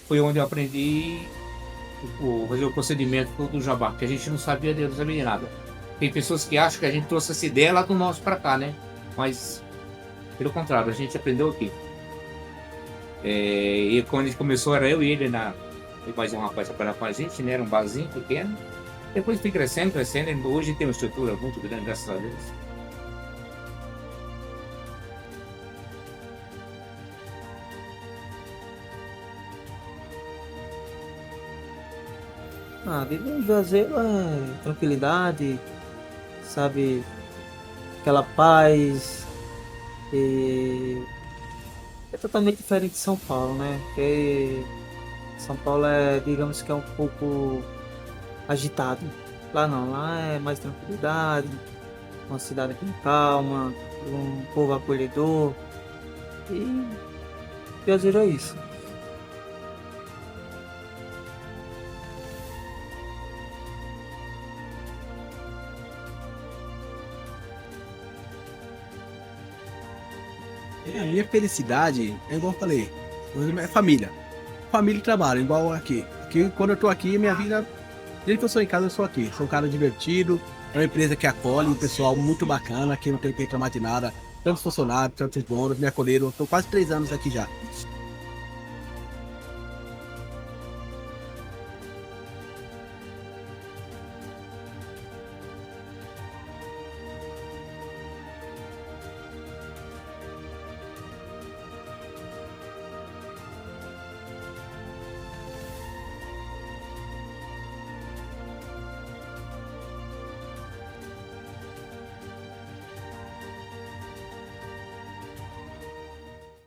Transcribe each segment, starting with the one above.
Foi onde eu aprendi fazer o procedimento do jabá, que a gente não sabia de nada. Tem pessoas que acham que a gente trouxe essa ideia lá do nosso para cá, né? Mas, pelo contrário, a gente aprendeu aqui. E quando a gente começou, era eu e ele, e mais um rapaz trabalhando com a gente, né? Era um barzinho pequeno. Depois foi crescendo, e hoje tem uma estrutura muito grande, graças a Deus. Viver em Juazeiro é tranquilidade, sabe? Aquela paz. E é totalmente diferente de São Paulo, né? Porque São Paulo é, digamos que é um pouco agitado. Lá não, lá é mais tranquilidade, uma cidade com calma, um povo acolhedor. E Juazeiro é isso. A minha felicidade é igual eu falei, é família. Família e trabalho, igual aqui. Aqui, quando eu tô aqui, minha vida, desde que eu sou em casa, eu sou aqui. Sou um cara divertido, é uma empresa que acolhe, um pessoal muito bacana, aqui não tenho que reclamar de nada. Tantos funcionários, tantos donos, me acolheram. Estou quase 3 anos aqui já.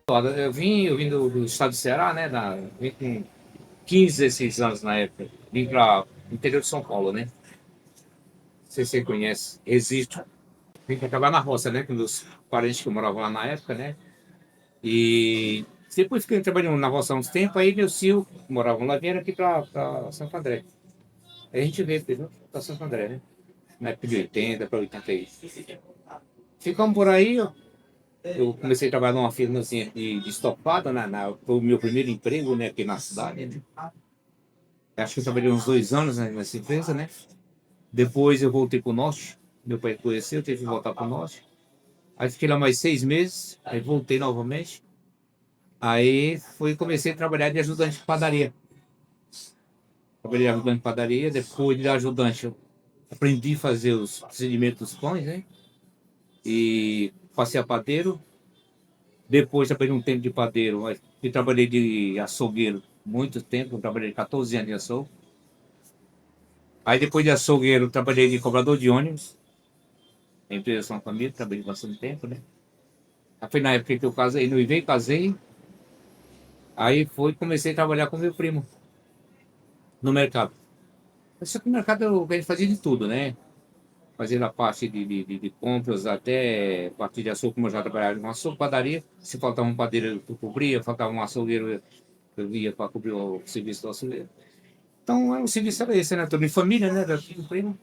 Olha, eu vim do estado do Ceará, né? Vim com 15, 16 anos na época. Vim para o interior de São Paulo, né? Não sei se você conhece, Existo. Vim para trabalhar na roça, né? Com os parentes que moravam lá na época, né? E depois fiquei trabalhando na roça há uns tempos, aí meu tio, que moravam lá, vieram aqui para Santo André. Aí a gente veio, entendeu? Para Santo André, né? Na época de 80 para 81. Ficamos por aí, ó. Eu comecei a trabalhar numa firmazinha de estofado, né? Foi o meu primeiro emprego, né, aqui na cidade, né? Acho que eu trabalhei uns 2 anos, né, nessa empresa, né? Depois eu voltei para o norte. Meu pai conheceu, eu tive que voltar para o norte. Aí fiquei lá mais 6 meses, aí voltei novamente. Aí comecei a trabalhar de ajudante de padaria. Trabalhei de ajudante de padaria, depois de ajudante eu aprendi a fazer os procedimentos dos pães, né? E passei a padeiro. Depois trabalhei um tempo de padeiro, e trabalhei de açougueiro muito tempo, eu trabalhei 14 anos de açougue. Aí depois de açougueiro, trabalhei de cobrador de ônibus, na empresa São Família, trabalhei bastante tempo, né? Aí foi na época que eu casei, noivei, casei, aí comecei a trabalhar com meu primo no mercado. Só que no mercado a gente fazia de tudo, né? fazendo a parte de compras, até a parte de açougue, como eu já trabalhava em açougue, padaria. Se faltava um padeiro, eu cobria, faltava um açougueiro, eu ia para cobrir o serviço do açougueiro. Então, o serviço era esse, né? Tudo em família, né? Era tudo primo.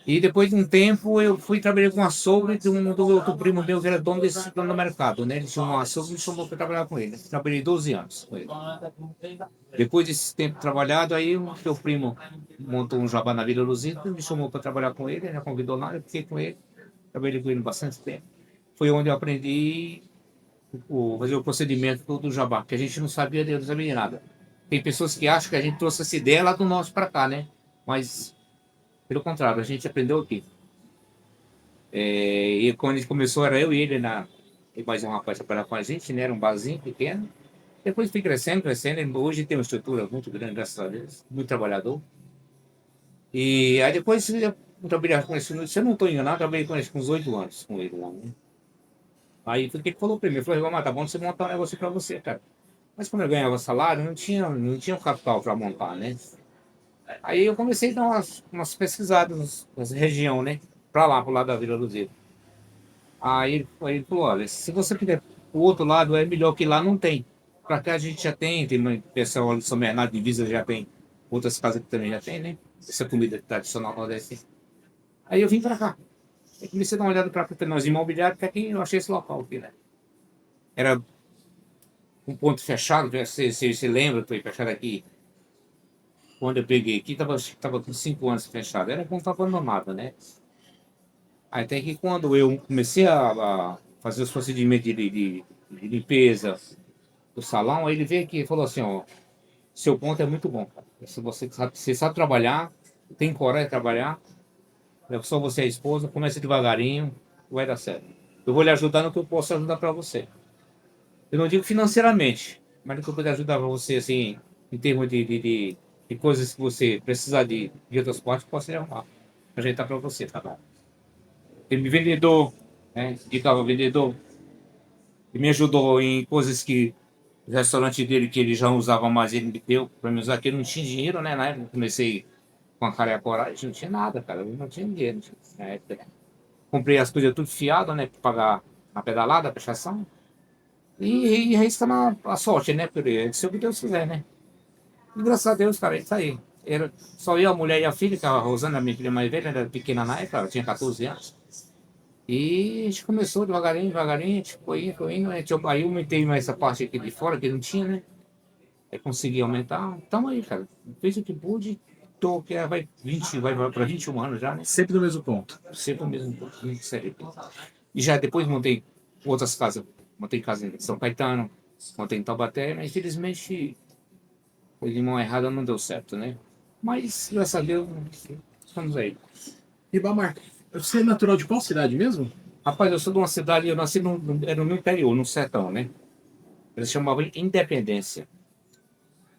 E depois de um tempo eu fui trabalhar com um açougue do outro primo meu que era dono do mercado, né? Ele tinha um açougue e me chamou para trabalhar com ele. Trabalhei 12 anos com ele. Depois desse tempo trabalhado, aí o meu primo montou um jabá na Vila Luzita, me chamou para trabalhar com ele, ele convidou lá, eu fiquei com ele, trabalhei com ele bastante tempo. Foi onde eu aprendi fazer o procedimento do jabá, que a gente não sabia, não sabia de nada. Tem pessoas que acham que a gente trouxe essa ideia lá do norte para cá, né? Mas pelo contrário, a gente aprendeu aqui. E quando a gente começou, era eu e ele, e mais um rapaz trabalhar com a gente, né? Era um barzinho pequeno. Depois fui crescendo, crescendo. Hoje tem uma estrutura muito grande, graças a Deus, muito trabalhador. E aí depois eu trabalhei com ele, se eu não estou enganado, eu trabalhei com ele com uns 8 anos com ele lá, né? Aí foi o que ele falou para mim, ele falou, mas tá bom você montar um negócio para você, cara. Mas quando eu ganhava salário, não tinha um capital para montar, né? Aí eu comecei a dar umas pesquisadas nessa região, né? Para lá, pro lado da Vila Luzia. Aí ele falou, olha, se você quiser o outro lado, é melhor que lá não tem. Para cá a gente já tem uma pessoal ali de São Bernardo de Visa já tem, outras casas que também já tem, né? Essa comida tradicional nordestina. Aí eu vim para cá. Aí comecei a dar uma olhada para nós imobiliários, que aqui eu achei esse local aqui, né? Era um ponto fechado, você lembra, foi fechado aqui. Quando eu peguei aqui, tava com 5 anos fechado. Era ponto abandonado, né? Aí até que quando eu comecei a fazer os procedimentos de limpeza do salão, aí ele veio aqui e falou assim, ó, seu ponto é muito bom, cara. Se você sabe trabalhar, tem coragem de trabalhar, é só você e a esposa, começa devagarinho, vai dar certo. Eu vou lhe ajudar no que eu posso ajudar para você. Eu não digo financeiramente, mas no que eu puder ajudar para você, assim, em termos de coisas que você precisar de outras partes, eu posso lhe arrumar. Ajeitar para você, tá bom? Ele me vendedor, né? Indicava vendedor. Ele me ajudou em coisas que o restaurante dele, que ele já não usava mais, ele me deu para me usar, que ele não tinha dinheiro, né? Na época eu comecei com a cara e a coragem, não tinha nada, cara. Eu não tinha dinheiro na época. Comprei as coisas tudo fiado, né? Para pagar a pedalada, a prestação. E aí está a sorte, né? Porque se o que Deus quiser, né? E graças a Deus, cara, isso aí. Era só eu, a mulher e a filha, que a Rosana, minha filha mais velha, era pequena na época, ela tinha 14 anos. E a gente começou devagarinho, devagarinho, a gente foi indo, aí eu aumentei mais essa parte aqui de fora, que não tinha, né? Aí consegui aumentar. Tamo aí, cara. Fiz o que pude, tô, que vai para 21 anos já, né? Sempre no mesmo ponto. Sempre o mesmo, 27. E já depois montei outras casas. Montei casa em São Caetano, montei em Taubaté, mas infelizmente foi de mão errada, não deu certo, né? Mas, graças a Deus, estamos aí. Ribamar, você é natural de qual cidade mesmo? Rapaz, eu sou de uma cidade, eu nasci era no interior, no sertão, né? Eles chamavam de Independência.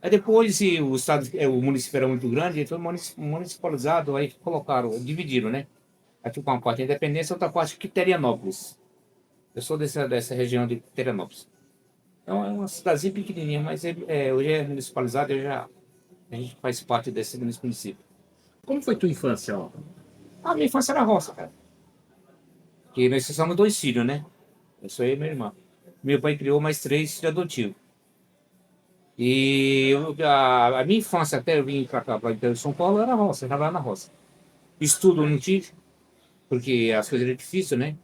Aí depois, o estado, o município era muito grande, foi municipalizado, aí colocaram, dividiram, né? Aqui com uma parte de Independência, outra parte de Quiterianópolis. Eu sou dessa região de Quiterianópolis. Então é uma cidadezinha pequenininha, mas hoje é municipalizado, a gente faz parte desse município. Como foi tua infância, ó? A minha infância era roça, cara. Que nós somos 2 filhos, né? Eu sou eu e minha irmã. Meu pai criou mais 3 filhos adotivos. E a minha infância, até eu vim para cá, para o interior de São Paulo, era roça, eu trabalhava na roça. Estudo eu não tive, porque as coisas eram difíceis, né?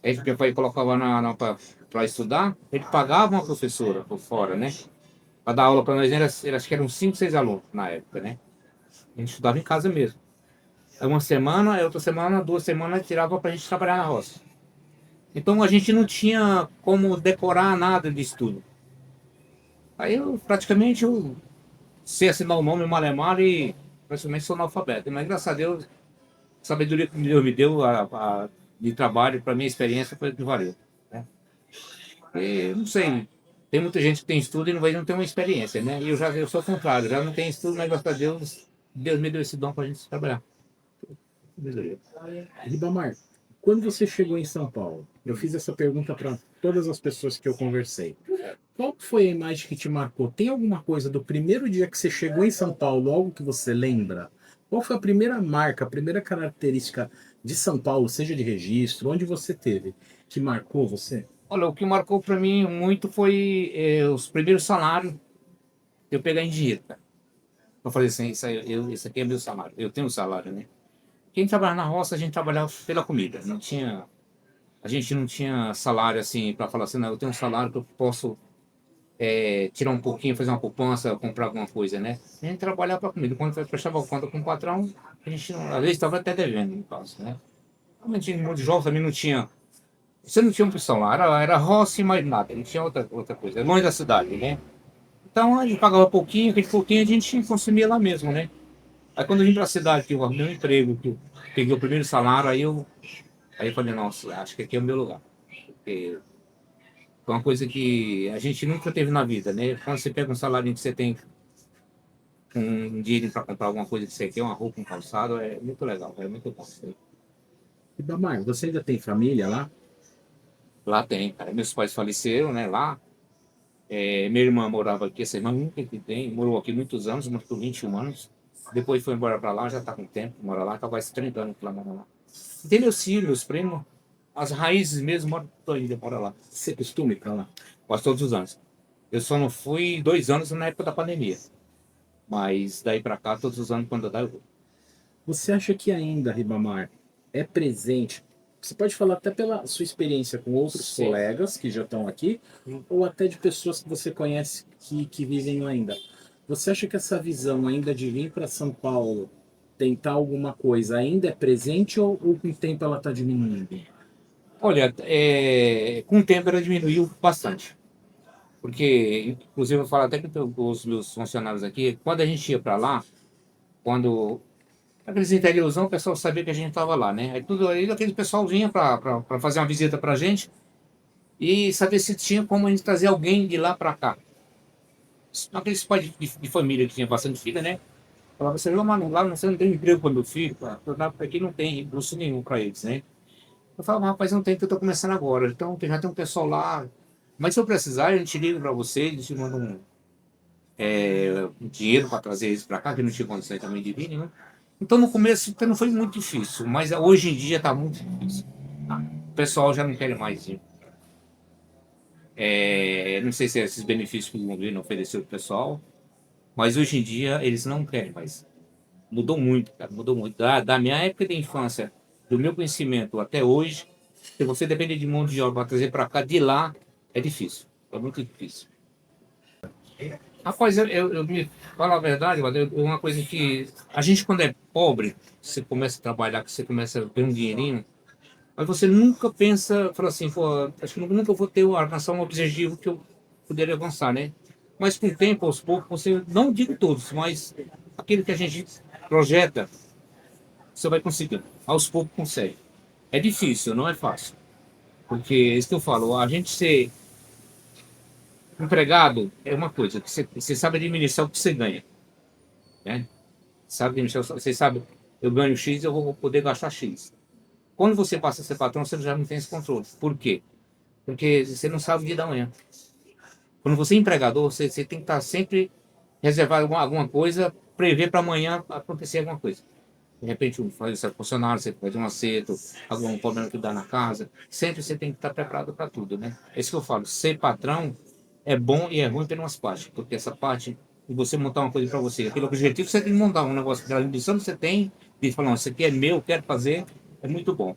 Aí meu pai colocava para estudar, ele pagava uma professora por fora, né? Para dar aula para nós, acho que eram 5, 6 alunos na época, né? A gente estudava em casa mesmo. Aí uma semana, aí outra semana, 2 semanas, tirava para a gente trabalhar na roça. Então a gente não tinha como decorar nada de estudo. Aí eu sei assinar o nome Malemar e praticamente sou analfabeto. Mas graças a Deus, a sabedoria que Deus me deu de trabalho, para minha experiência, foi o que valeu, né? E, não sei, tem muita gente que tem estudo e não tem uma experiência, né? E eu sou o contrário, já não tenho estudo, mas graças a Deus, Deus me deu esse dom para a gente trabalhar. Sabedoria. Ribamar, quando você chegou em São Paulo, eu fiz essa pergunta para todas as pessoas que eu conversei. Qual foi a imagem que te marcou? Tem alguma coisa do primeiro dia que você chegou em São Paulo, algo que você lembra? Qual foi a primeira marca, a primeira característica de São Paulo, seja de registro, onde você teve, que marcou você? Olha, o que marcou para mim muito foi os primeiros salários eu pegar em dinheiro, cara. Eu falei assim, isso aqui é meu salário, eu tenho um salário, né? Quem trabalhava na roça, a gente trabalhava pela comida, a gente não tinha salário assim para falar assim, não, eu tenho um salário que eu posso tirar um pouquinho, fazer uma poupança, comprar alguma coisa, né? A gente trabalhava para comida. Quando fechava a conta com o patrão, a gente, às vezes, estava até devendo, no caso, né? Realmente, muito jovem também não tinha. Você não tinha opção lá, era roça e mais nada, não tinha outra coisa. É longe da cidade, né? Então a gente pagava pouquinho, aquele pouquinho a gente consumia lá mesmo, né? Aí quando eu vim para a cidade, que eu arrumei um emprego, que eu peguei o primeiro salário, aí eu falei, nossa, acho que aqui é o meu lugar. Porque foi uma coisa que a gente nunca teve na vida, né? Quando você pega um salário que você tem um dinheiro para comprar alguma coisa que você quer, uma roupa, um calçado, é muito legal, é muito bom. E Damar, você ainda tem família lá? Lá tem, cara. Meus pais faleceram, né? Lá. Minha irmã morava aqui, essa irmã nunca que tem, morou aqui muitos anos, morou por 21 anos. Depois foi embora para lá, já está com tempo, mora lá, está quase 30 anos que ela mora lá. Tem meus filhos, meus primos, as raízes mesmo, moram ainda, mora lá. Você costuma ir pra lá? Quase todos os anos. Eu só não fui 2 anos na época da pandemia. Mas daí para cá, todos os anos, quando dá, eu vou. Você acha que ainda, Ribamar, é presente? Você pode falar até pela sua experiência com outros Sim. colegas que já estão aqui, ou até de pessoas que você conhece que vivem lá ainda. Você acha que essa visão ainda de vir para São Paulo, tentar alguma coisa, ainda é presente ou com o tempo ela está diminuindo? Olha, com o tempo ela diminuiu bastante. Porque, inclusive, eu falo até com os meus funcionários aqui, quando a gente ia para lá, quando aqueles interiorzão, o pessoal sabia que a gente estava lá, né? Aí tudo aí, aquele pessoal vinha para fazer uma visita para a gente e saber se tinha como a gente trazer alguém de lá para cá. Aqueles pais de família que tinha bastante filha, né? Falava assim, mano, lá você não tem emprego para meu filho, aqui não tem recurso nenhum para eles, né? Eu falava, rapaz, não tem, que eu estou começando agora. Então já tem um pessoal lá. Mas se eu precisar, a gente liga para você, a gente manda um dinheiro para trazer eles para cá, que não tinha condições também de vir, né? Então no começo até não foi muito difícil, mas hoje em dia está muito difícil. Tá? O pessoal já não quer mais ir. Não sei se é esses benefícios que o governo ofereceu para o pessoal, mas hoje em dia eles não querem mais. Mudou muito, cara, mudou muito. Da minha época de infância, do meu conhecimento até hoje, se você depende de mão de obra para trazer para cá, de lá, é difícil. É muito difícil. Rapaz, eu me falo a verdade, Walter, uma coisa que a gente, quando é pobre, você começa a trabalhar, que você começa a ter um dinheirinho, mas você nunca pensa, fala assim, pô, acho que nunca vou ter alcançar um objetivo que eu poderia avançar, né? Mas com o tempo, aos poucos, você, não digo todos, mas aquele que a gente projeta, você vai conseguindo. Aos poucos consegue. É difícil, não é fácil. Porque, é isso que eu falo, a gente ser empregado é uma coisa, que você sabe administrar o que você ganha, né? Sabe administrar, você sabe, eu ganho X, eu vou poder gastar X. Quando você passa a ser patrão, você já não tem esse controle. Por quê? Porque você não sabe o dia da manhã. Quando você é empregador, você tem que estar sempre reservado alguma coisa, prever para amanhã acontecer alguma coisa. De repente, faz funcionário, você faz um acerto, algum problema que dá na casa. Sempre você tem que estar preparado para tudo, né? É isso que eu falo. Ser patrão é bom e é ruim por umas partes. Porque essa parte de você montar uma coisa para você, aquele objetivo, você tem que montar um negócio. Aquela ambição que você tem de falar, não, isso aqui é meu, quero fazer, é muito bom.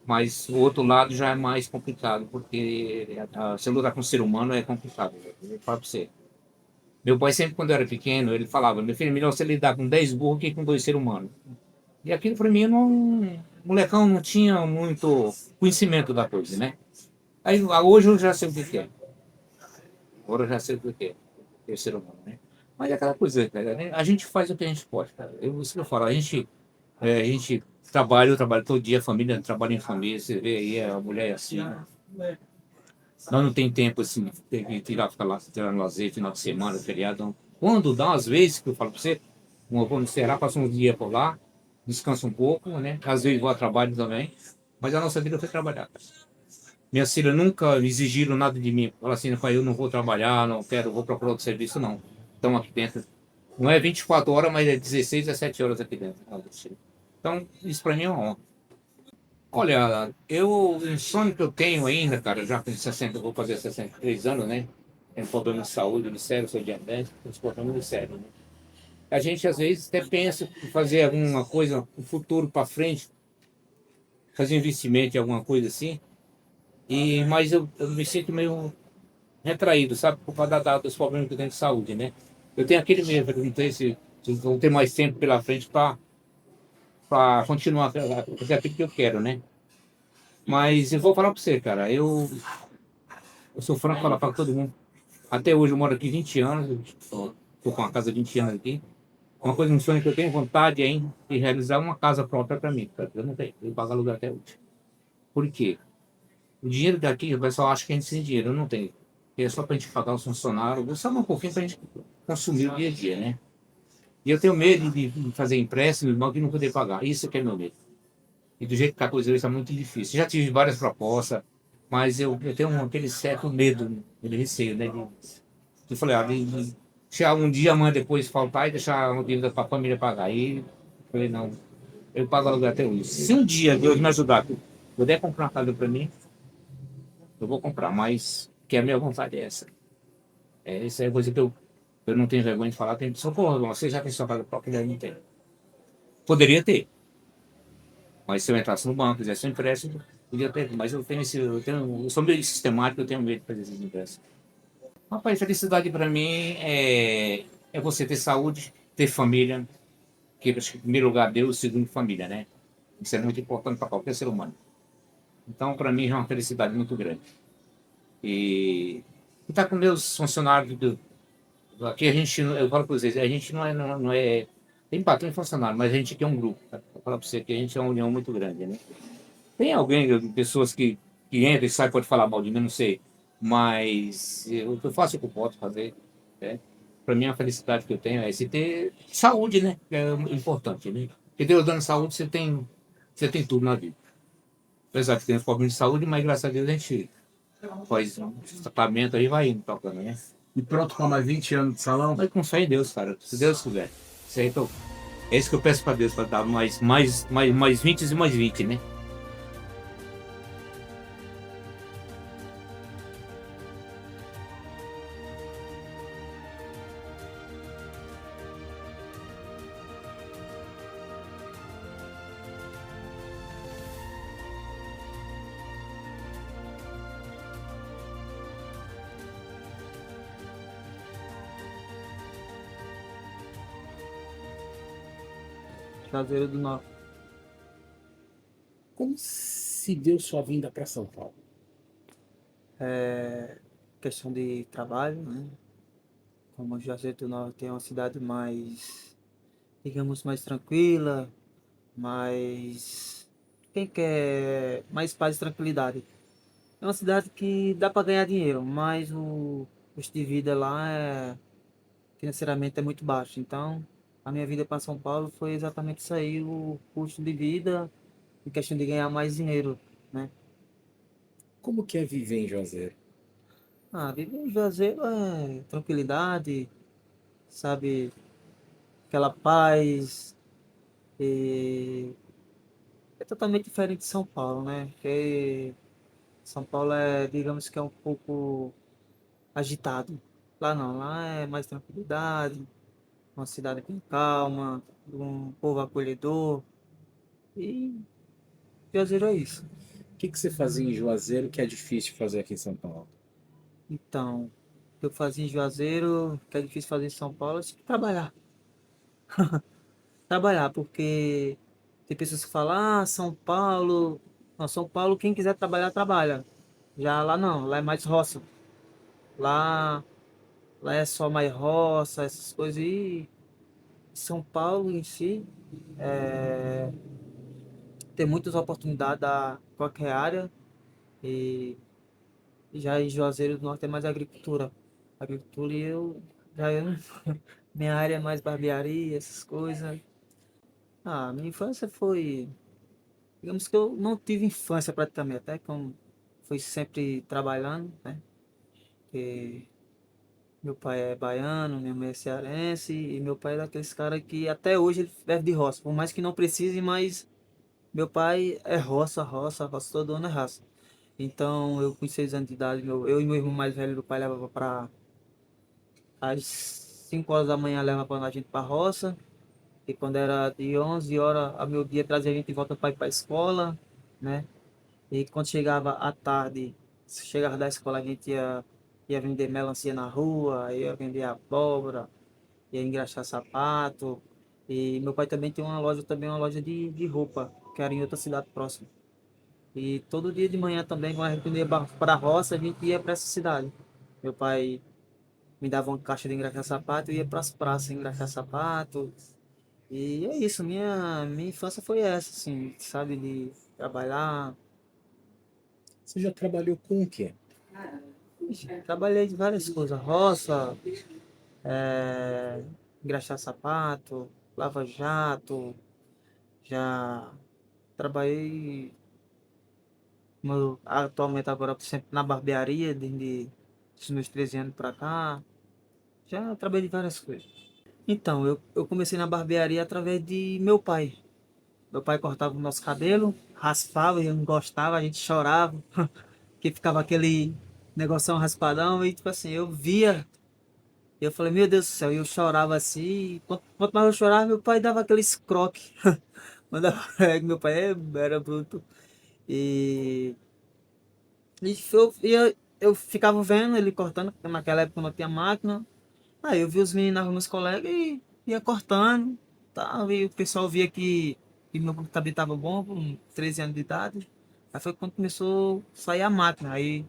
Mas o outro lado já é mais complicado, porque você lutar com o ser humano é complicado. Eu falo para você. Meu pai sempre, quando eu era pequeno, ele falava, meu filho, é melhor você lidar com 10 burros que com 2 seres humanos. E aquilo para mim, não, molecão não tinha muito conhecimento da coisa, né? Aí hoje eu já sei o que é. Agora eu já sei o que é o ser humano, né? Mas é aquela coisa, cara, né? A gente faz o que a gente pode, cara. Isso que eu falo, a gente trabalha, eu trabalho todo dia, a família trabalha em família, você vê aí, a mulher é assim, né? Nós não tem tempo assim, tem que ficar lá, tirando lazer, final de semana, feriado. Não. Quando dá, às vezes, que eu falo para você, eu vou no Ceará, passo uns dias por lá, descanso um pouco, né? Às vezes vou a trabalho também, mas a nossa vida foi trabalhar. Minhas filhas nunca exigiram nada de mim. Falaram assim, pai, eu não vou trabalhar, não quero, vou procurar outro serviço, não. Estão aqui dentro, Não é 24 horas, mas é 16, 17 horas aqui dentro. Então, isso para mim é uma honra. Olha, um sonho que eu tenho ainda, cara, já com 60, eu vou fazer 63 anos, né? Tenho problema de saúde, de sério, sou diabético, tenho problema de sério, né? A gente às vezes até pensa em fazer alguma coisa, um futuro para frente, fazer investimento em alguma coisa assim, mas eu me sinto meio retraído, sabe? Por causa dos problemas que eu tenho de saúde, né? Eu tenho aquele medo, eu não sei se vou ter mais tempo pela frente para continuar a fazer aquilo que eu quero, né? Mas eu vou falar para você, cara, eu sou franco falar para todo mundo. Até hoje eu moro aqui 20 anos, estou com uma casa de 20 anos aqui. Uma coisa, um sonho que eu tenho vontade ainda de realizar uma casa própria para mim, cara. Eu não tenho, eu pago aluguel até hoje. Por quê? O dinheiro daqui, o pessoal acha que a gente tem dinheiro, eu não tenho. É só para a gente pagar os funcionários, só um pouquinho para a gente consumir o dia a dia, né? E eu tenho medo de fazer empréstimo e não poder pagar. Isso que é meu medo. E do jeito que a coisa hoje está muito difícil. Já tive várias propostas, mas eu tenho aquele certo medo, aquele receio, né? Eu falei, de chegar um dia, amanhã depois faltar e deixar uma dívida para a família pagar. Aí eu falei, não, eu pago aluguel até hoje. Se um dia Deus me ajudar, puder comprar uma casa para mim, eu vou comprar, mas que a minha vontade é essa. Essa é a coisa que eu não tenho vergonha de falar. Tem pessoa, pô, você já tem sua casa própria? Eu não tenho. Poderia ter, mas se eu entrasse no banco, fizesse um empréstimo, podia ter. Mas eu sou meio sistemático, eu tenho medo de fazer esses empréstimos. Rapaz, felicidade para mim é você ter saúde, ter família, que acho que, em primeiro lugar Deus, segundo família, né? Isso é muito importante para qualquer ser humano. Então, para mim, é uma felicidade muito grande. E estar com meus funcionários aqui a gente, eu falo para vocês, a gente não é tem patrão e funcionário, mas a gente aqui é um grupo. Tá? Eu falo para você que a gente é uma união muito grande, né? Tem alguém, pessoas que entram e saem, pode falar mal de mim, não sei. Mas eu faço o que eu posso fazer. Né? Para mim, a felicidade que eu tenho é se ter saúde, né? Que é importante, né? Porque Deus dando saúde, você tem tudo na vida. Apesar de ter problemas de saúde, mas graças a Deus a gente faz um tratamento aí vai indo tocando, né? E pronto para mais 20 anos de salão? Mas com fé em Deus, cara. Se Deus quiser. Isso aí, é isso que eu peço para Deus, para dar mais 20 e mais 20, né? Juazeiro do Norte. Como se deu sua vinda para São Paulo? É questão de trabalho, né? Como Juazeiro do Norte é uma cidade mais, digamos, mais tranquila, mais. Quem quer mais paz e tranquilidade? É uma cidade que dá para ganhar dinheiro, mas o custo de vida lá financeiramente é muito baixo. Então, a minha vida para São Paulo foi exatamente isso aí, o custo de vida, em questão de ganhar mais dinheiro, né? Como que é viver em Juazeiro? Viver em Juazeiro é tranquilidade, sabe? Aquela paz. E é totalmente diferente de São Paulo, né? Porque São Paulo é, digamos que é um pouco agitado. Lá não, lá é mais tranquilidade, uma cidade bem calma, um povo acolhedor. E Juazeiro é isso. O que você fazia em Juazeiro que é difícil fazer aqui em São Paulo? Então, o que eu fazia em Juazeiro, que é difícil fazer em São Paulo, é trabalhar. Trabalhar, porque tem pessoas que falam, São Paulo. Não, São Paulo, quem quiser trabalhar, trabalha. Já lá não, lá é mais roça. Lá, lá é só mais roça, essas coisas. E São Paulo em si tem muitas oportunidades da qualquer área. E já em Juazeiro do Norte é mais agricultura. Agricultura e eu minha área é mais barbearia, essas coisas. Minha infância foi. Digamos que eu não tive infância praticamente, até como fui sempre trabalhando, né? Porque Meu pai é baiano, minha mãe é cearense e meu pai é daqueles caras que até hoje ele vive de roça. Por mais que não precise, mas meu pai é roça, roça, roça, todo ano é raça. Então eu com 6 anos de idade, eu e meu irmão mais velho do pai levava pra às 5 horas da manhã leva pra a gente pra roça. E quando era de 11 horas a meu dia trazia a gente de volta para ir pra escola, né? E quando chegava à tarde, chegava da escola, a gente ia vender melancia na rua, ia vender abóbora, ia engraxar sapato. E meu pai também tem uma loja, também uma loja de roupa, que era em outra cidade próxima. E todo dia de manhã também, quando a gente ia para a roça, a gente ia para essa cidade. Meu pai me dava uma caixa de engraxar sapato, eu ia para as praças engraxar sapato. E é isso, minha infância foi essa, assim, sabe, de trabalhar. Você já trabalhou com o quê? Ixi, trabalhei de várias coisas, roça, é, engraxar sapato, lava-jato, já trabalhei atualmente agora sempre na barbearia, desde os meus 13 anos pra cá, já trabalhei de várias coisas. Então, eu comecei na barbearia através de meu pai. Meu pai cortava o nosso cabelo, raspava e eu não gostava, a gente chorava, que ficava aquele negoção raspadão e tipo assim, eu via. E eu falei, meu Deus do céu, e eu chorava assim, e quanto mais eu chorava, meu pai dava aqueles croques. Mandava, meu pai era bruto. E, eu ficava vendo ele cortando, porque naquela época não tinha máquina. Aí eu vi os meninos, meus colegas, e ia cortando. Tá, e o pessoal via que meu cabelo tava bom, com 13 anos de idade. Aí foi quando começou a sair a máquina. Aí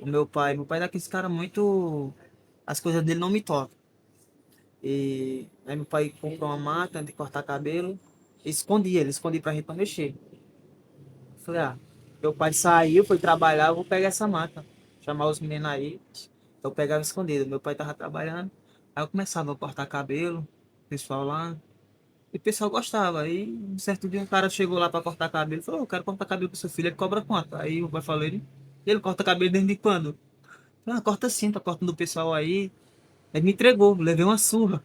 meu pai é daqueles cara muito. As coisas dele não me tocam. E aí meu pai comprou uma máquina de cortar cabelo, ele escondia pra gente não mexer. Falei, meu pai saiu, foi trabalhar, eu vou pegar essa máquina, chamar os meninos aí. Eu pegava escondido, meu pai tava trabalhando, aí eu começava a cortar cabelo, o pessoal lá, e o pessoal gostava. Aí um certo dia um cara chegou lá pra cortar cabelo, falou, eu quero cortar cabelo pro seu filho, ele cobra quanto? Aí o pai falou, ele corta cabelo desde quando? Eu falei, corta sim, tá cortando o pessoal aí. Ele me entregou, levei uma surra.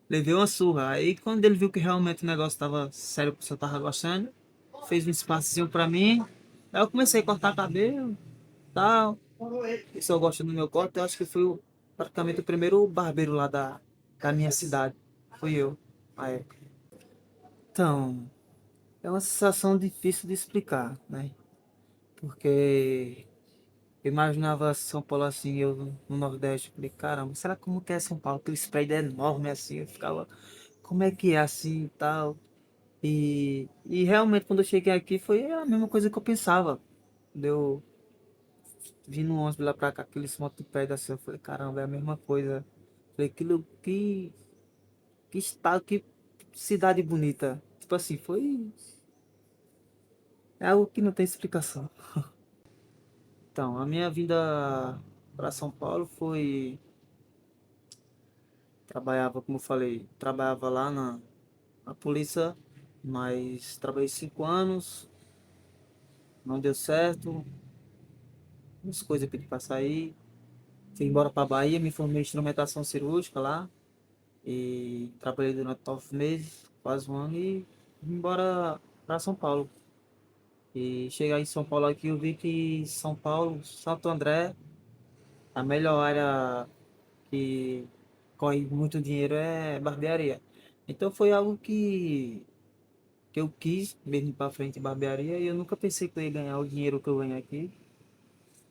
Levei uma surra. Aí quando ele viu que realmente o negócio tava sério, o pessoal tava gostando, fez um espacinho pra mim. Aí eu comecei a cortar cabelo, tal. O pessoal gosta do meu corte, eu acho que fui praticamente o primeiro barbeiro lá da minha cidade. Fui eu, na época. Então, é uma sensação difícil de explicar, né? Porque eu imaginava São Paulo assim, eu no Nordeste, eu falei, caramba, será como que é São Paulo? Aquele prédio enorme assim, eu ficava, como é que é assim e tal? E realmente quando eu cheguei aqui foi a mesma coisa que eu pensava. Quando eu vim no ônibus lá pra cá, aqueles monte de prédio assim, eu falei, caramba, é a mesma coisa. Falei, que estado, que cidade bonita. Tipo assim, foi é algo que não tem explicação. Então, a minha vinda para São Paulo foi, trabalhava, como eu falei, trabalhava lá na polícia, mas trabalhei 5 anos, não deu certo, as coisas pedi para sair. Fui embora para Bahia, me formei em instrumentação cirúrgica lá e trabalhei durante 9 meses, quase um ano e vim embora para São Paulo. E chegar em São Paulo aqui, eu vi que São Paulo, Santo André, a melhor área que corre muito dinheiro é barbearia. Então foi algo que eu quis mesmo ir para frente em barbearia e eu nunca pensei que eu ia ganhar o dinheiro que eu ganho aqui.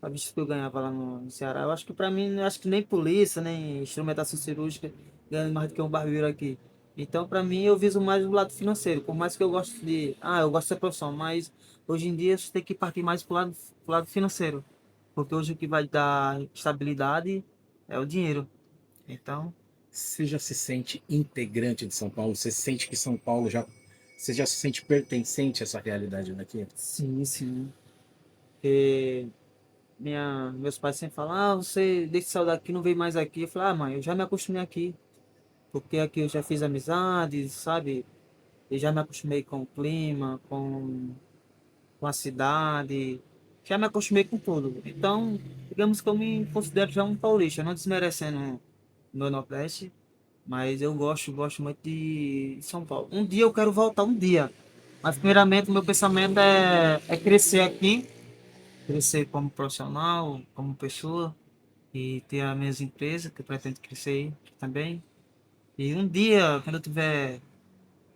A vista que eu ganhava lá no Ceará. Eu acho que pra mim, eu acho que nem polícia, nem instrumentação cirúrgica ganha mais do que um barbeiro aqui. Então, pra mim, eu viso mais o lado financeiro. Por mais que eu gosto de. Ah, eu gosto dessa profissão, mas hoje em dia você tem que partir mais pro lado financeiro. Porque hoje o que vai dar estabilidade é o dinheiro. Então, Você já se sente integrante de São Paulo? Você sente que São Paulo já. Você já se sente pertencente a essa realidade daqui? sim, sim. Porque meus pais sempre falam, você deixa de sair daqui, não vem mais aqui. Eu falo, mãe, eu já me acostumei aqui. Porque aqui eu já fiz amizades, sabe? Eu já me acostumei com o clima, com a cidade, já me acostumei com tudo. Então, digamos que eu me considero já um paulista, não desmerecendo o meu Nordeste, mas eu gosto muito de São Paulo. Um dia eu quero voltar, um dia. Mas primeiramente o meu pensamento é crescer aqui, crescer como profissional, como pessoa, e ter as minhas empresas, que eu pretendo crescer aí também. E um dia, quando eu tiver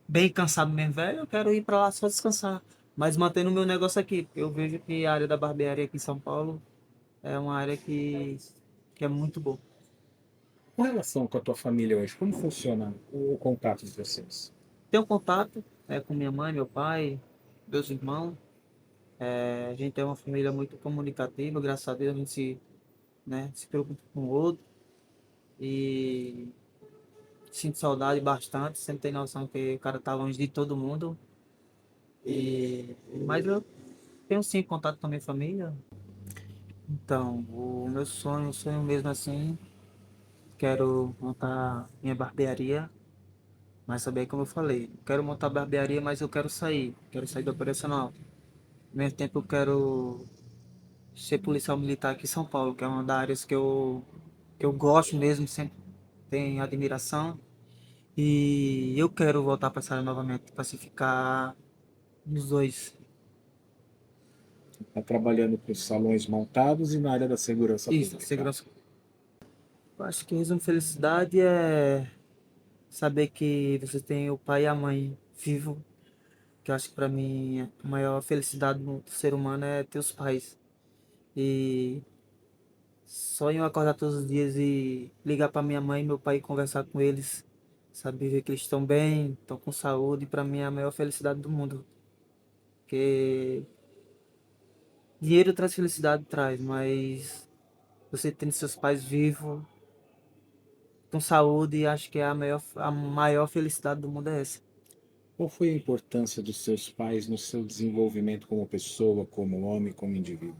bem cansado mesmo, velho, eu quero ir para lá só descansar. Mas mantendo o meu negócio aqui, porque eu vejo que a área da barbearia aqui em São Paulo é uma área que é muito boa. Com relação com a tua família hoje, como funciona o contato de vocês? Tenho contato com minha mãe, meu pai, meus irmãos. A gente é uma família muito comunicativa, graças a Deus a gente se preocupa com o outro e sinto saudade bastante, sempre tem noção que o cara tá longe de todo mundo. Mas eu tenho sim contato com a minha família. Então, o meu sonho mesmo assim, quero montar minha barbearia, mas também como eu falei, quero montar barbearia, mas eu quero sair do operacional. Ao mesmo tempo eu quero ser policial militar aqui em São Paulo, que é uma das áreas que eu gosto mesmo, sempre tenho admiração. E eu quero voltar para essa área novamente, para se ficar nos dois. Está trabalhando com os salões montados e na área da segurança Isso, pública. segurança. Eu acho que resumo felicidade é saber que você tem o pai e a mãe vivo, que eu acho que para mim a maior felicidade do ser humano é ter os pais. E só em eu acordar todos os dias e ligar para minha mãe e meu pai e conversar com eles, saber ver que eles estão bem, estão com saúde, para mim é a maior felicidade do mundo. Porque dinheiro traz felicidade, traz, mas você tendo seus pais vivos, com saúde, acho que é a maior felicidade do mundo é essa. Qual foi a importância dos seus pais no seu desenvolvimento como pessoa, como homem, como indivíduo?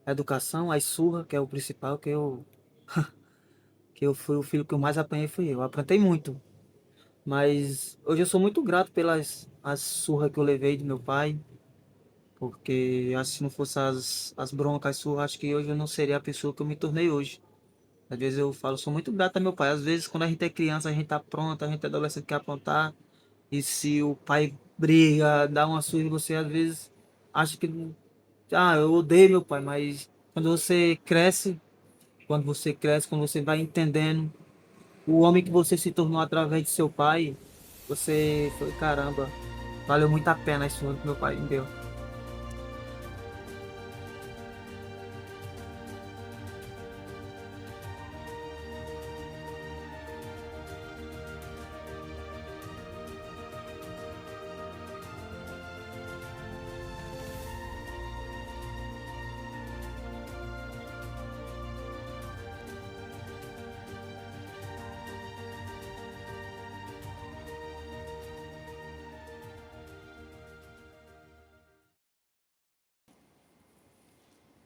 A educação, a surra, que é o principal, que eu fui o filho que eu mais apanhei, fui eu. Aprontei muito, mas hoje eu sou muito grato pelas as surras que eu levei do meu pai, porque acho que se não fosse as broncas, as surras, acho que hoje eu não seria a pessoa que eu me tornei hoje. Às vezes eu falo, sou muito grato a meu pai. Às vezes, quando a gente é criança, a gente tá pronto, a gente é adolescente, quer aprontar. E se o pai briga, dá uma surra em você, às vezes acha que, eu odeio meu pai, mas quando você vai entendendo o homem que você se tornou através de seu pai, você foi, caramba, valeu muito a pena isso que meu pai me deu.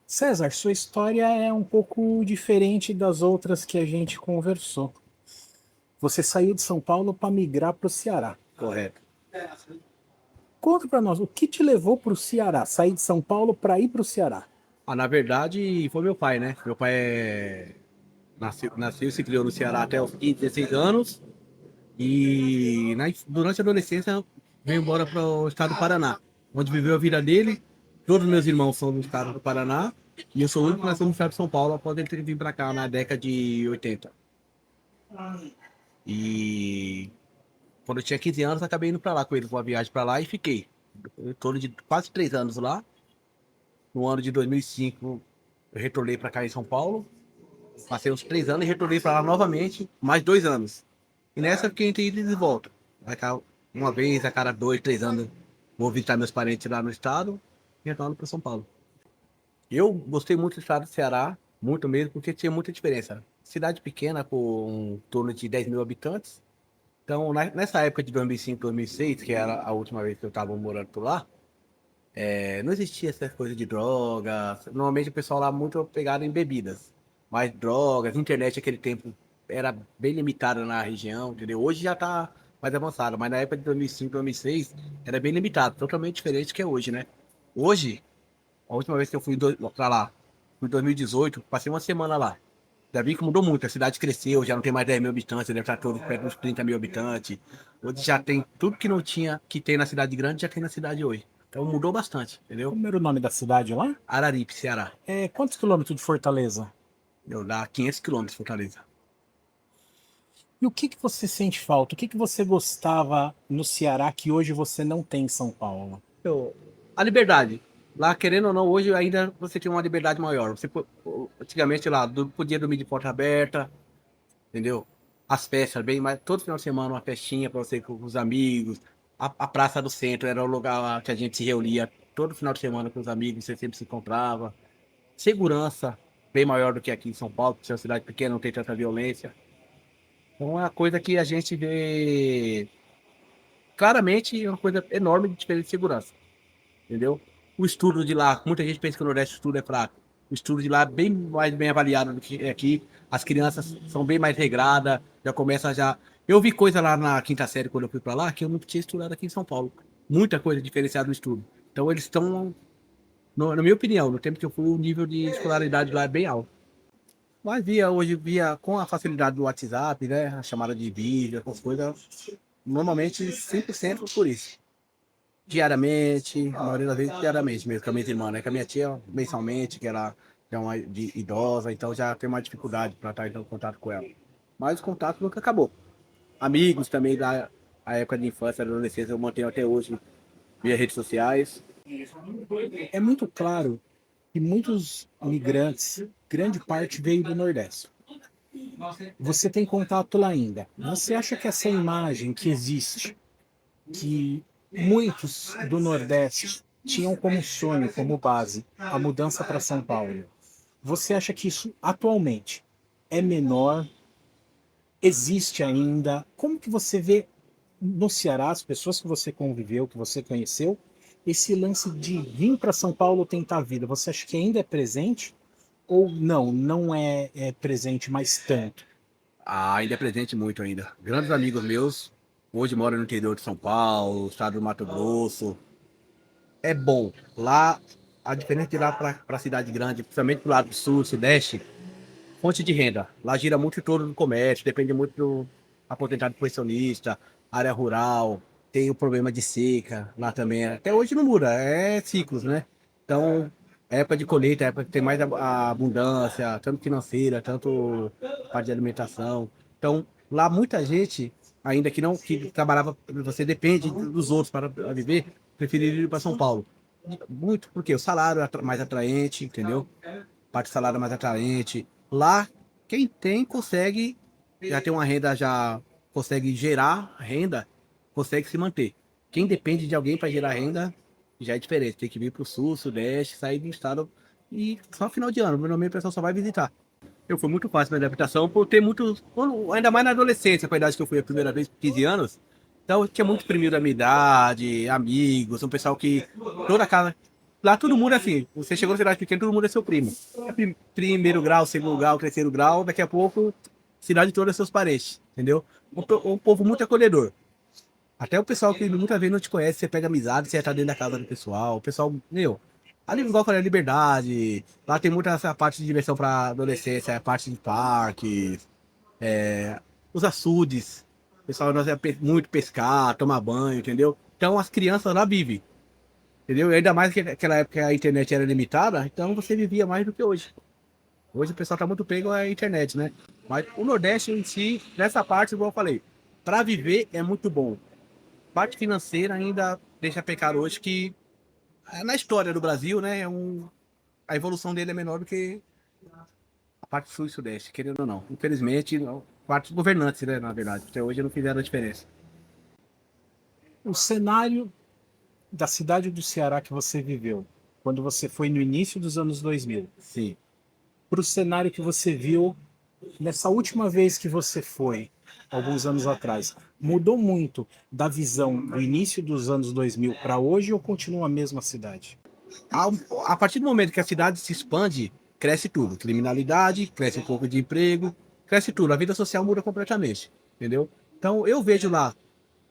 César, sua história é um pouco diferente das outras que a gente conversou. Você saiu de São Paulo para migrar para o Ceará. Correto. Conta para nós, o que te levou para o Ceará? Sair de São Paulo para ir para o Ceará? Na verdade, foi meu pai, né? Meu pai nasceu e se criou no Ceará até os 15, 16 anos. E durante a adolescência veio embora para o estado do Paraná, onde viveu a vida dele. Todos meus irmãos são do estado do Paraná. E eu sou o único que nasceu no estado de São Paulo após ele ter vindo para cá na década de 80. E quando eu tinha 15 anos, acabei indo para lá com ele, com uma viagem para lá e fiquei. Em torno de quase 3 anos lá. No ano de 2005, eu retornei para cá em São Paulo. Passei uns 3 anos e retornei para lá novamente, mais 2 anos. E nessa eu fiquei entre ida e de volta. Uma vez a cada 2, 3 anos, vou visitar meus parentes lá no estado e retorno para São Paulo. Eu gostei muito do estado do Ceará, muito mesmo, porque tinha muita diferença. Cidade pequena, com em torno de 10 mil habitantes. Então, nessa época de 2005, 2006, que era a última vez que eu estava morando por lá, não existia essa coisa de drogas. Normalmente o pessoal lá muito pegado em bebidas. Mas drogas, internet naquele tempo era bem limitada na região, entendeu? Hoje já tá mais avançado, mas na época de 2005, 2006 era bem limitado, totalmente diferente que é hoje, né? Hoje, a última vez que eu fui pra lá, Fui em 2018, passei uma semana lá. Já vi que mudou muito, a cidade cresceu, já não tem mais 10 mil habitantes, deve estar todo perto dos 30 mil habitantes. Hoje já tem tudo que não tinha, que tem na cidade grande, já tem na cidade hoje. Então mudou bastante, entendeu? Como era o nome da cidade lá? Araripe, Ceará. Quantos quilômetros de Fortaleza? Eu dá 500 quilômetros de Fortaleza. E o que que você sente falta? O que que você gostava no Ceará que hoje você não tem em São Paulo? A liberdade. Lá, querendo ou não, hoje ainda você tem uma liberdade maior. Antigamente lá, podia dormir de porta aberta, entendeu? As festas, bem mais, todo final de semana uma festinha para você com os amigos. A Praça do Centro era o lugar que a gente se reunia todo final de semana com os amigos, você sempre se encontrava. Segurança, bem maior do que aqui em São Paulo, porque é uma cidade pequena, não tem tanta violência. Então é uma coisa que a gente vê claramente, é uma coisa enorme de diferença de segurança, entendeu? O estudo de lá, muita gente pensa que o Nordeste o estudo é fraco. O estudo de lá é bem mais bem avaliado do que aqui. As crianças são bem mais regradas, já começa já. Eu vi coisa lá na quinta série quando eu fui para lá que eu não tinha estudado aqui em São Paulo. Muita coisa diferenciada no estudo. Então eles estão, na minha opinião, no tempo que eu fui, o nível de escolaridade lá é bem alto. Mas hoje via com a facilidade do WhatsApp, né, a chamada de vídeo, essas coisas, normalmente 100% por isso. Diariamente, a maioria das vezes diariamente mesmo, com a minha irmã, né? Com a minha tia, mensalmente, que ela é uma idosa, então já tem mais dificuldade para estar em contato com ela. Mas o contato nunca acabou. Amigos também da época de infância, da adolescência, eu mantenho até hoje via redes sociais. É muito claro que muitos migrantes, grande parte veio do Nordeste. Você tem contato lá ainda. Você acha que essa imagem que existe, que muitos do Nordeste tinham como sonho, como base, a mudança para São Paulo, você acha que isso atualmente é menor? Existe ainda? Como que você vê no Ceará, as pessoas que você conviveu, que você conheceu, esse lance de vir para São Paulo tentar a vida, você acha que ainda é presente? Ou não, não é presente mais tanto? Ainda é presente muito ainda. Grandes amigos meus, hoje moram no interior de São Paulo, estado do Mato Grosso. É bom. Lá, a diferença de lá para a cidade grande, principalmente pro lado do sul, sudeste, fonte de renda. Lá gira muito em torno do comércio, depende muito do aposentado pensionista, área rural, tem o problema de seca lá também. Até hoje não muda, é ciclos, né? Então, época de colheita, época que tem mais a abundância, tanto financeira, tanto parte de alimentação. Então, lá muita gente, ainda que trabalhava, você depende dos outros para viver, preferiria ir para São Paulo. Muito, porque o salário é mais atraente, entendeu? Parte do salário é mais atraente. Lá, quem tem consegue, já tem uma renda, já consegue gerar renda, consegue se manter. Quem depende de alguém para gerar renda, já é diferente. Tem que vir para o sul, sudeste, sair do estado e só final de ano. Normalmente o pessoal só vai visitar. Eu fui muito fácil na adaptação por ter muito, ainda mais na adolescência, com a idade que eu fui a primeira vez, 15 anos. Então tinha muito primo da minha idade, amigos, um pessoal que toda casa. Lá todo mundo é assim, você chegou na cidade pequena, todo mundo é seu primo. Primeiro grau, segundo grau, terceiro grau, daqui a pouco, cidade toda é seus parentes, entendeu? Um povo muito acolhedor. Até o pessoal que muitas vezes não te conhece, você pega amizade, você tá dentro da casa do pessoal. O pessoal, ali igual eu falei, a liberdade. Lá tem muita essa parte de diversão pra adolescência, a parte de parques, os açudes. O pessoal nós muito pescar, tomar banho, entendeu? Então as crianças lá vivem. Entendeu? E ainda mais que naquela época a internet era limitada, então você vivia mais do que hoje. Hoje o pessoal tá muito pego à internet, né? Mas o Nordeste em si, nessa parte, igual eu falei, para viver é muito bom. Parte financeira ainda deixa pecar hoje que na história do Brasil, né, a evolução dele é menor do que a parte sul e sudeste, querendo ou não. Infelizmente, parte governantes, né, na verdade, até hoje não fizeram a diferença. O cenário da cidade do Ceará que você viveu, quando você foi no início dos anos 2000, Sim. para o cenário que você viu nessa última vez que você foi, alguns anos atrás, mudou muito da visão do início dos anos 2000 para hoje ou continua a mesma cidade? A partir do momento que a cidade se expande, cresce tudo. Criminalidade, cresce um pouco de emprego, cresce tudo. A vida social muda completamente, entendeu? Então eu vejo lá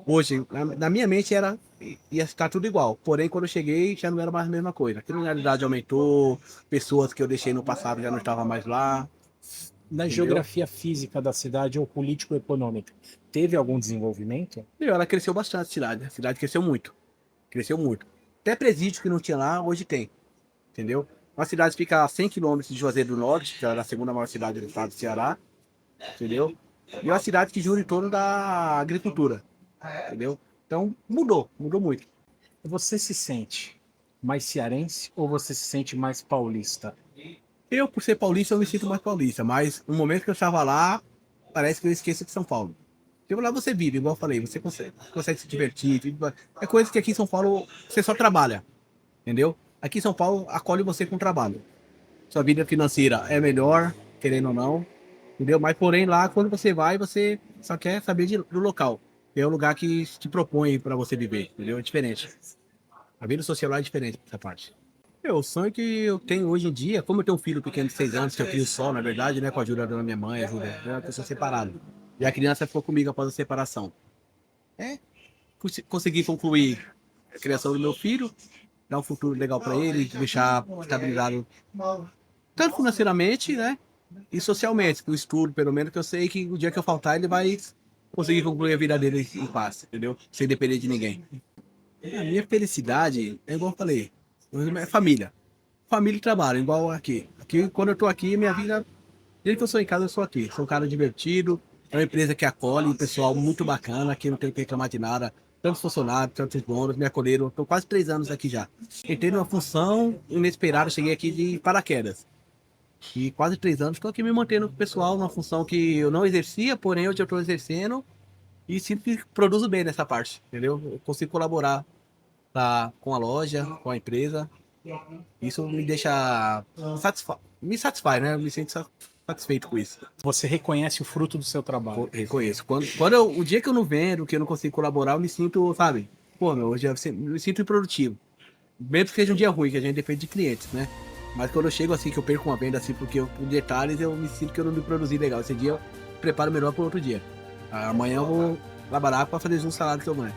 Hoje, na minha mente ia ficar tudo igual. Porém, quando eu cheguei, já não era mais a mesma coisa. A criminalidade aumentou, pessoas que eu deixei no passado já não estavam mais lá. Na Entendeu? geografia física da cidade ou político-econômica, teve algum desenvolvimento? Meu, ela cresceu bastante, a cidade. A cidade cresceu muito. Cresceu muito. Até presídio que não tinha lá, hoje tem. Entendeu? Uma cidade fica a 100 quilômetros de Juazeiro do Norte, que é a segunda maior cidade do estado do Ceará. Entendeu? E é uma cidade que gira em torno da agricultura. Entendeu? Então, mudou muito. Você se sente mais cearense ou você se sente mais paulista? Eu, por ser paulista, eu me sinto mais paulista, mas no momento que eu estava lá, parece que eu esqueço de São Paulo. Porque lá você vive, igual eu falei, você consegue se divertir. É coisa que aqui em São Paulo você só trabalha, entendeu? Aqui em São Paulo acolhe você com trabalho. Sua vida financeira é melhor, querendo ou não, entendeu? Mas porém lá, quando você vai, você só quer saber do local. É o lugar que te propõe para você viver, entendeu? É diferente. A vida social lá é diferente dessa parte. O sonho que eu tenho hoje em dia, como eu tenho um filho pequeno de 6 anos, que eu crio só, na verdade, né, com a ajuda da minha mãe, ajuda, eu sou separado. E a criança ficou comigo após a separação. É, consegui concluir a criação do meu filho, dar um futuro legal para ele, deixar estabilizado tanto financeiramente, né, e socialmente, com o estudo, pelo menos, que eu sei que o dia que eu faltar ele vai conseguir concluir a vida dele em paz, entendeu? Sem depender de ninguém. A minha felicidade, é igual eu falei, é família. Família e trabalho, igual aqui. Aqui, quando eu tô aqui, minha vida, desde que eu sou em casa, eu sou aqui. Sou um cara divertido, é uma empresa que acolhe, um pessoal muito bacana, aqui não tenho que reclamar de nada. Tantos funcionários, tantos donos, me acolheram. Estou quase 3 anos aqui já. Entrei numa função inesperada, cheguei aqui de paraquedas. E quase 3 anos estou aqui me mantendo com o pessoal numa função que eu não exercia, porém hoje eu estou exercendo e sinto que produzo bem nessa parte, entendeu? Eu consigo colaborar com a loja, com a empresa. Isso me deixa me satisfaz, né? Eu me sinto satisfeito com isso. Você reconhece o fruto do seu trabalho? Reconheço. O dia que eu não vendo, que eu não consigo colaborar, eu me sinto, sabe? Pô, meu, hoje eu me sinto improdutivo. Mesmo que seja um dia ruim, que a gente depende de clientes, né? Mas quando eu chego assim, que eu perco uma venda assim, porque por detalhes eu me sinto que eu não me produzi legal. Esse dia eu preparo melhor para outro dia. Amanhã eu vou trabalhar para fazer um salário que eu ganho.